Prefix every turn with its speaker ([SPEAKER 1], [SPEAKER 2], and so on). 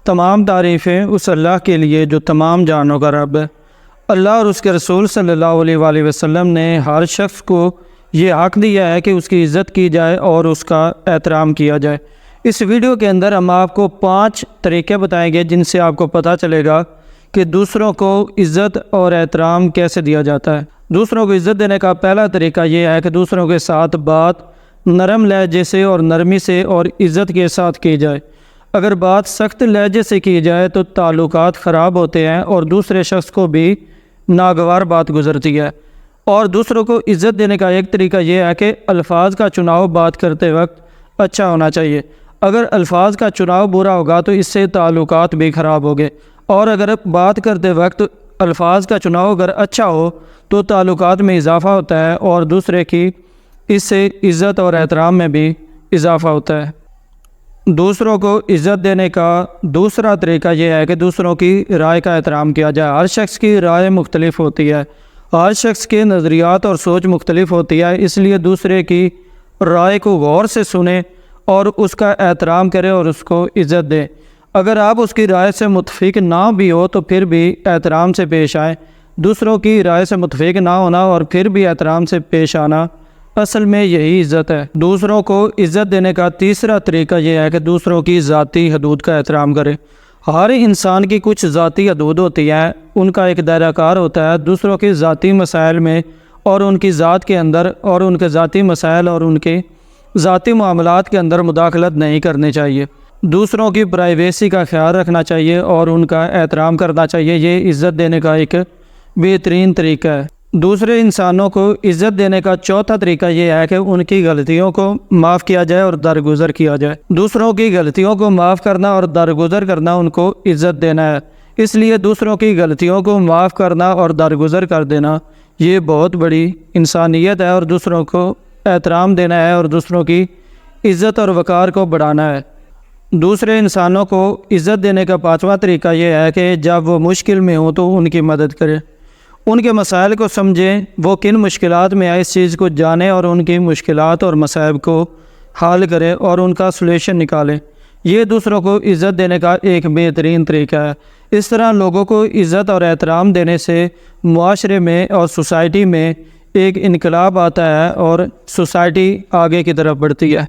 [SPEAKER 1] تمام تعریفیں اس اللہ کے لیے جو تمام جہانوں کا رب ہے۔ اللہ اور اس کے رسول صلی اللہ علیہ وآلہ وسلم نے ہر شخص کو یہ حق دیا ہے کہ اس کی عزت کی جائے اور اس کا احترام کیا جائے۔ اس ویڈیو کے اندر ہم آپ کو 5 طریقے بتائیں گے جن سے آپ کو پتہ چلے گا کہ دوسروں کو عزت اور احترام کیسے دیا جاتا ہے۔ دوسروں کو عزت دینے کا پہلا طریقہ یہ ہے کہ دوسروں کے ساتھ بات نرم لہجے سے اور نرمی سے اور عزت کے ساتھ کی جائے۔ اگر بات سخت لہجے سے کی جائے تو تعلقات خراب ہوتے ہیں اور دوسرے شخص کو بھی ناگوار بات گزرتی ہے۔ اور دوسروں کو عزت دینے کا ایک طریقہ یہ ہے کہ الفاظ کا چناؤ بات کرتے وقت اچھا ہونا چاہیے۔ اگر الفاظ کا چناؤ برا ہوگا تو اس سے تعلقات بھی خراب ہوگے، اور اگر بات کرتے وقت الفاظ کا چناؤ اگر اچھا ہو تو تعلقات میں اضافہ ہوتا ہے اور دوسرے کی اس سے عزت اور احترام میں بھی اضافہ ہوتا ہے۔ دوسروں کو عزت دینے کا دوسرا طریقہ یہ ہے کہ دوسروں کی رائے کا احترام کیا جائے۔ ہر شخص کی رائے مختلف ہوتی ہے، ہر شخص کے نظریات اور سوچ مختلف ہوتی ہے، اس لیے دوسرے کی رائے کو غور سے سنیں اور اس کا احترام کریں اور اس کو عزت دیں۔ اگر آپ اس کی رائے سے متفق نہ بھی ہو تو پھر بھی احترام سے پیش آئیں۔ دوسروں کی رائے سے متفق نہ ہونا اور پھر بھی احترام سے پیش آنا اصل میں یہی عزت ہے۔ دوسروں کو عزت دینے کا تیسرا طریقہ یہ ہے کہ دوسروں کی ذاتی حدود کا احترام کریں۔ ہر انسان کی کچھ ذاتی حدود ہوتی ہیں، ان کا ایک دائرہ کار ہوتا ہے۔ دوسروں کے ذاتی مسائل میں اور ان کی ذات کے اندر اور ان کے ذاتی مسائل اور ان کے ذاتی معاملات کے اندر مداخلت نہیں کرنی چاہیے۔ دوسروں کی پرائیویسی کا خیال رکھنا چاہیے اور ان کا احترام کرنا چاہیے۔ یہ عزت دینے کا ایک بہترین طریقہ ہے۔ دوسرے انسانوں کو عزت دینے کا چوتھا طریقہ یہ ہے کہ ان کی غلطیوں کو معاف کیا جائے اور درگزر کیا جائے۔ دوسروں کی غلطیوں کو معاف کرنا اور درگزر کرنا ان کو عزت دینا ہے، اس لیے دوسروں کی غلطیوں کو معاف کرنا اور درگزر کر دینا یہ بہت بڑی انسانیت ہے، اور دوسروں کو احترام دینا ہے اور دوسروں کی عزت اور وقار کو بڑھانا ہے۔ دوسرے انسانوں کو عزت دینے کا 5واں طریقہ یہ ہے کہ جب وہ مشکل میں ہوں تو ان کی مدد کریں، ان کے مسائل کو سمجھیں، وہ کن مشکلات میں آئے اس چیز کو جانیں اور ان کی مشکلات اور مسائل کو حل کریں اور ان کا سولوشن نکالیں۔ یہ دوسروں کو عزت دینے کا ایک بہترین طریقہ ہے۔ اس طرح لوگوں کو عزت اور احترام دینے سے معاشرے میں اور سوسائٹی میں ایک انقلاب آتا ہے اور سوسائٹی آگے کی طرف بڑھتی ہے۔